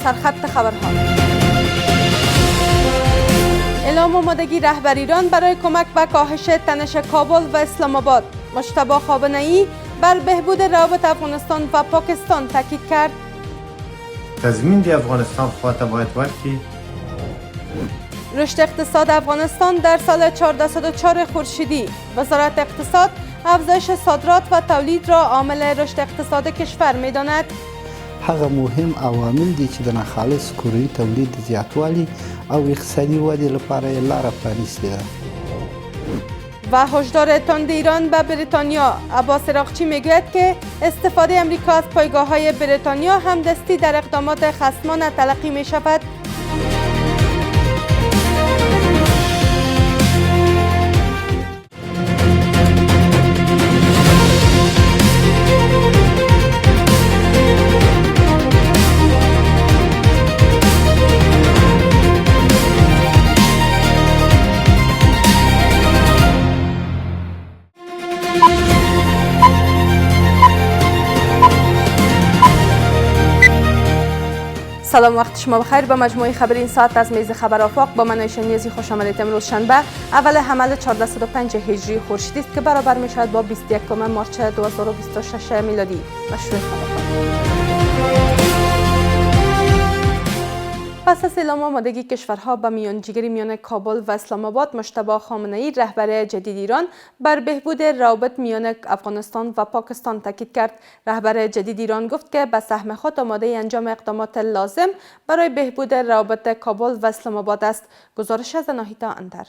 سرخط خبرها. اعلام آمادگی رهبر ایران برای کمک به کاهش تنش کابل و اسلام آباد. مجتبی خامنه‌ای بر بهبود روابط افغانستان و پاکستان تاکید کرد. تضمین دی افغانستان خواته باید ورکی. رشد اقتصاد افغانستان در سال 1404 خورشیدی. وزارت اقتصاد افزایش صادرات و تولید را عامل رشد اقتصاد کشور می‌داند. هغه مهم عوامل دي چې د ناخالص کورني تولید زیاتوالی او اقتصادي ودې لپاره یې لاره پرانیستې ده. و هشدار تند ایران به بریتانیا. عباس عراقچی میگوید که استفاده امریکا از پایگاه‌های بریتانیا همدستی در اقدامات خصمانه تلقی می شود. سلام، وقت شما بخیر. به مجموعه خبر این ساعت از میز خبر آفاق با من عایشه نیازی خوش آمدید. امروز شنبه اول حمل 1405 هجری خورشیدی است که برابر می شود با 21 مارس 2026 میلادی. مشروع خبرها. پس از اعلام آمادگی کشورها به میانجیگری میان کابل و اسلام آباد، مجتبی خامنه‌ای رهبر جدید ایران بر بهبود روابط میان افغانستان و پاکستان تاکید کرد. رهبر جدید ایران گفت که به سهم خود آماده انجام اقدامات لازم برای بهبود روابط کابل و اسلام آباد است. گزارش از ناهیتا اندر.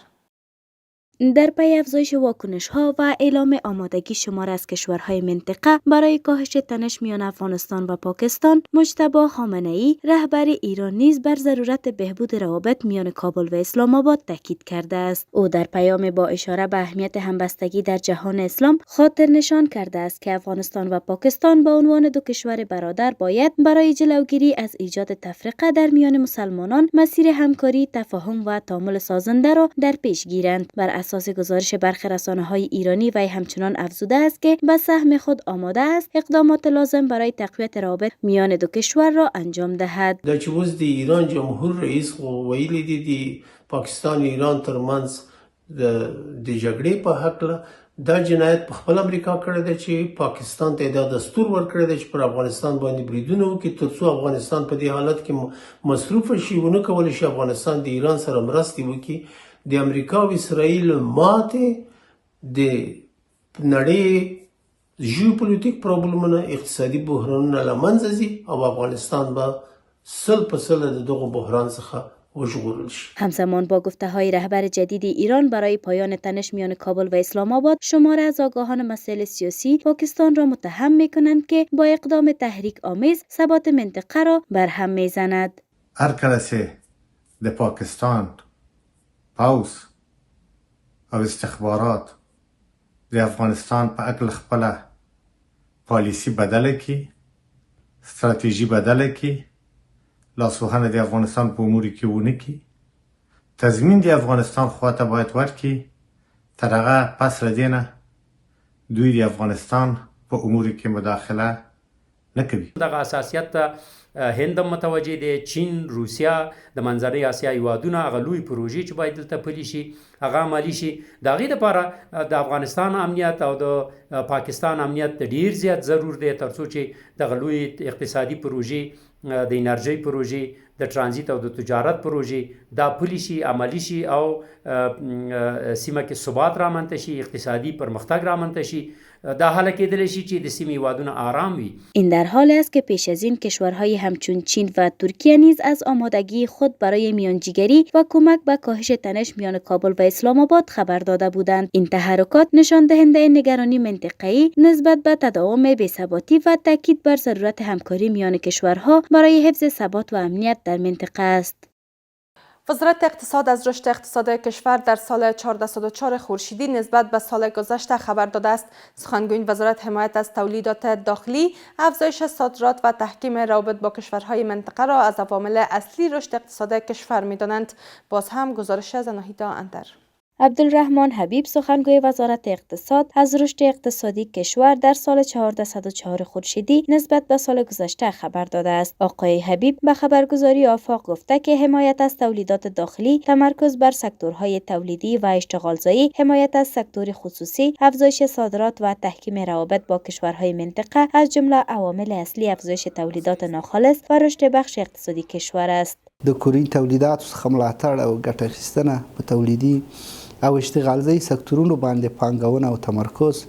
در پی افزایش واکنش‌ها و اعلام آمادگی شمار از کشورهای منطقه برای کاهش تنش میان افغانستان و پاکستان، مجتبی خامنه‌ای رهبر ایران نیز بر ضرورت بهبود روابط میان کابل و اسلام آباد تاکید کرده است. او در پیام با اشاره به اهمیت همبستگی در جهان اسلام خاطر نشان کرده است که افغانستان و پاکستان به عنوان دو کشور برادر باید برای جلوگیری از ایجاد تفرقه در میان مسلمانان مسیر همکاری، تفاهم و تعامل سازنده را در پیش گیرند. بر اساس گزارش برخی رسانه‌های ایرانی وی همچنان افزوده است که به سهم خود آماده است اقدامات لازم برای تقویت روابط میان دو کشور را انجام دهد. دا چې اوس د ایران جمهور رئیس ویلي دي د پاکستان ایران ترمنځ د جګړې په هکله دا جنایت په خپل امریکا کړی دی چې پاکستان ته دا دستور ورکړی دی چې پر افغانستان باندې بریدونه وکړي ترڅو افغانستان په دې حالت کې مصروف شي، ونه کولی شي افغانستان د ایران سره مرستې وکړي. د امریکا او اسرائیل ماتې د نړۍ ژیوپولیټیک پرابلمونه، اقتصادي بحرانونه له منځه ځي او افغانستان به 100% د دغه بحران څخه وژغورل شي. همزمان با گفته‌های رهبر جدید ایران برای پایان تنش میان کابل و اسلام آباد، شماره از آگاهان مسائل سیاسی پاکستان را متهم می‌کنند که با اقدام تحریک آمیز ثبات منطقه را برهم می‌زند. هر کله د پاکستان پوځ او استخبارات د افغانستان په اکل خپله پالیسی بدله کی، استراتیژی بدله کی، لاسوهنه د افغانستان په امور کې ونه کی، تضمین د افغانستان خواته باید ورکی، تر هغه پس ردینه دوی د افغانستان په امور کې مداخله نه کوي. دغه اساسیت هند متوجه دي، چین، روسیا، د منځنۍ اسیا هیوادونه هغه لوی پروژې چې باید دلته پلي شي، هغه عملي شي. د هغې دپاره د افغانستان امنیت او د پاکستان امنیت ډیر زیات ضرور دی تر څو چې دغه لوی اقتصادي پروژې، د انرژۍ پروژې، د ترانزیت او د تجارت پروژې دا پلي شي، عملي شي او سیمه کې ثبات رامنځته شي، اقتصادي پرمختګ رامنځته شي. دا حاله کېدلی شي چې د سیمې هیوادونه آرام وي. این در حال است که پیش از این کشورهای همچون چین و ترکیه نیز از آمادگی خود برای میانجیگری و کمک به کاهش تنش میان کابل و اسلام آباد خبر داده بودند. این تحرکات نشان دهنده نگرانی منطقه‌ای نسبت به تداوم بی‌ثباتی و تاکید بر ضرورت همکاری میان کشورها برای حفظ ثبات و امنیت در منطقه است. وزارت اقتصاد از رشد اقتصاد کشور در سال 1404 خورشیدی نسبت به سال گذشته خبر داده است. سخنگوی وزارت حمایت از تولیدات داخلی، افزایش صادرات و تحکیم روابط با کشورهای منطقه را از عوامل اصلی رشد اقتصاد کشور می‌دانند. باز هم گزارش از ناهیدا اندر. عبدالرحمن حبیب سخنگوی وزارت اقتصاد از رشد اقتصادی کشور در سال 1404 خورشیدی نسبت به سال گذشته خبر داده است. آقای حبیب به خبرگزاری آفاق گفته که حمایت از تولیدات داخلی، تمرکز بر سکتورهای تولیدی و اشتغالزایی، حمایت از سکتور خصوصی، افزایش صادرات و تحکیم روابط با کشورهای منطقه از جمله عوامل اصلی افزایش تولیدات ناخالص و رشد بخش اقتصادی کشور است. د کورني تولیداتو څخه ملاتړ او ګټه اخیستنه په تولیدي او اشتغالزي سکتورونو باندې پانګونه او تمرکز،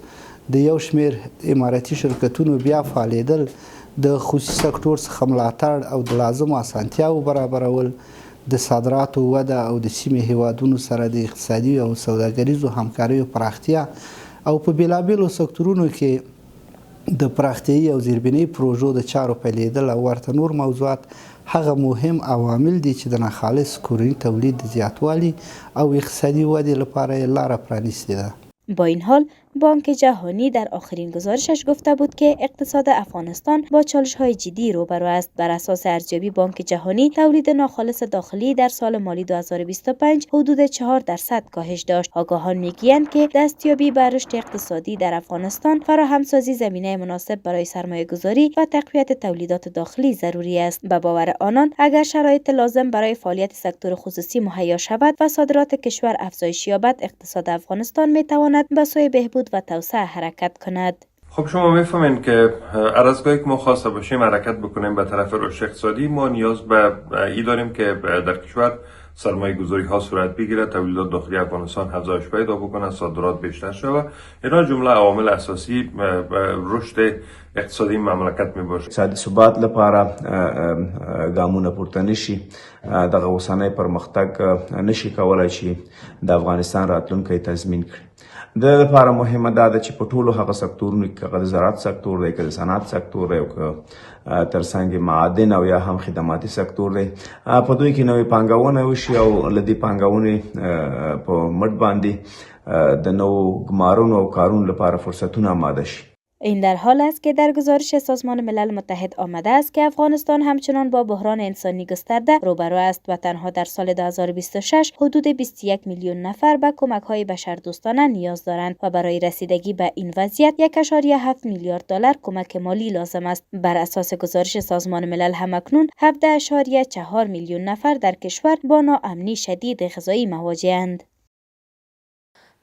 د یو شمېر اماراتي شرکتونو بیا فعالېدل، د خصوصي سکتور څخه ملاتړ او د لازمو اسانتیاو برابرول، د صادراتو وده او د سیمې هیوادونو سره د اقتصادي او سوداګریزو همکاریو پراختیا او په بیلابیلو سکتورونو کې د پراختیايي او زیربنایي پروژو د چارو پیلېدل او ورته نور موضوعات هغه مهم عوامل دي چې د ناخالص کورني تولید د زیاتوالي او اقتصادي ودې لپاره یې لاره پرانیستې ده. با این حال بانک جهانی در آخرین گزارشش گفته بود که اقتصاد افغانستان با چالش‌های جدی روبرو است. بر اساس ارزیابی بانک جهانی، تولید ناخالص داخلی در سال مالی 2025 حدود 4% کاهش داشت. آگاهان میگویند که دستیابی به رشد اقتصادی در افغانستان، فراهمسازی زمینه مناسب برای سرمایه‌گذاری و تقویت تولیدات داخلی ضروری است. به باور آنان، اگر شرایط لازم برای فعالیت سکتور خصوصی مهیا شود و صادرات کشور افزایش یابد، اقتصاد افغانستان میتواند به سوی بهبود و توسعه حرکت کند. خب شما میفهمین که هر از گاهی که ما خواسته باشیم حرکت بکنیم به طرف رشد اقتصادی، ما نیاز به ای داریم که در کشور سرمایه گذاری ها صورت بگیره، تولیدات داخلی افغانستان افزایش پیدا بکنه، صادرات بیشتر شود. اینا جمله عوامل اساسی رشد اقتصادی مملکت می باشه. اقتصادي ثبات لپاره ګامونه پورته نشي، دغه اوسنی پرمختګ نشي کولای چې د افغانستان راتلونکی تضمین کړي. د لپاره مهمه ده چې په ټولو هغه سکتورونو کې د زراعت سکتور دی، که د صنعت سکتور دی، او که ترڅنګ معادن او یا هم خدماتي سکتور دی، په دوی کې نوې پانګونه وشي او له دې پانګونې په مټ باندې د نوو ګمارونو او کارونو لپاره فرصتونه آماده شي. این در حال است که در گزارش سازمان ملل متحد آمده است که افغانستان همچنان با بحران انسانی گسترده روبرو است و تنها در سال 2026 حدود 21 میلیون نفر به کمک‌های بشردوستانه نیاز دارند و برای رسیدگی به این وضعیت 1.7 میلیارد دلار کمک مالی لازم است. بر اساس گزارش سازمان ملل همکنون 17.4 میلیون نفر در کشور با ناامنی شدید غذایی مواجه‌اند.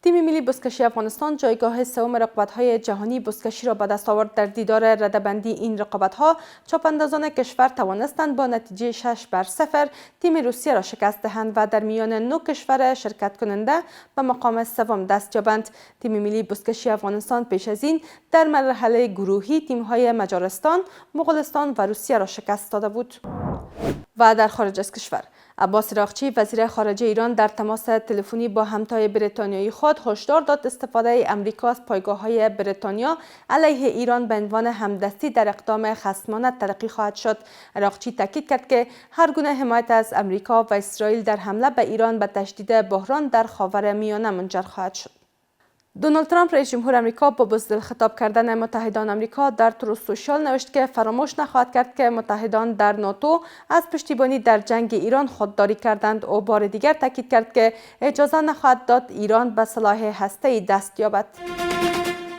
تیم ملی بزکشی افغانستان جایگاه سوم رقابت‌های جهانی بزکشی را به دست آورد. در دیدار رده‌بندی این رقابت‌ها چاپاندازان کشور توانستند با نتیجه 6-0 تیم روسیه را شکست دهند و در میان 9 کشور شرکت کننده به مقام سوم دست یابند. تیم ملی بزکشی افغانستان پیش از این در مرحله گروهی تیم‌های مجارستان، مغولستان و روسیه را شکست داده بود. و در خارج از کشور، عباس راغچی وزیر خارجه ایران در تماس تلفنی با همتای بریتانیایی خود هشدار داد استفاده امریکا از پایگاه‌های بریتانیا علیه ایران به عنوان همدستی در اقدام خصمانه تلقی خواهد شد. راغچی تاکید کرد که هر گونه حمایت از امریکا و اسرائیل در حمله به ایران به تشدید بحران در خاورمیانه منجر خواهد شد. دونالد ترامپ رئیس جمهور امریکا با بزدل خطاب کردن متحدان امریکا در تروس سوشال نوشت که فراموش نخواهد کرد که متحدان در ناتو از پشتیبانی در جنگ ایران خودداری کردند. او بار دیگر تاکید کرد که اجازه نخواهد داد ایران به سلاح هسته‌ای دست یابد.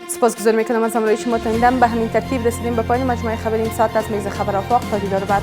سپاسگزاری میکنم از همراهی شما. تا این دم به همین ترتیب رسیدیم به پایان مجموعه خبری این ساعت از میز خبر آفاق. تا دیدار بعد.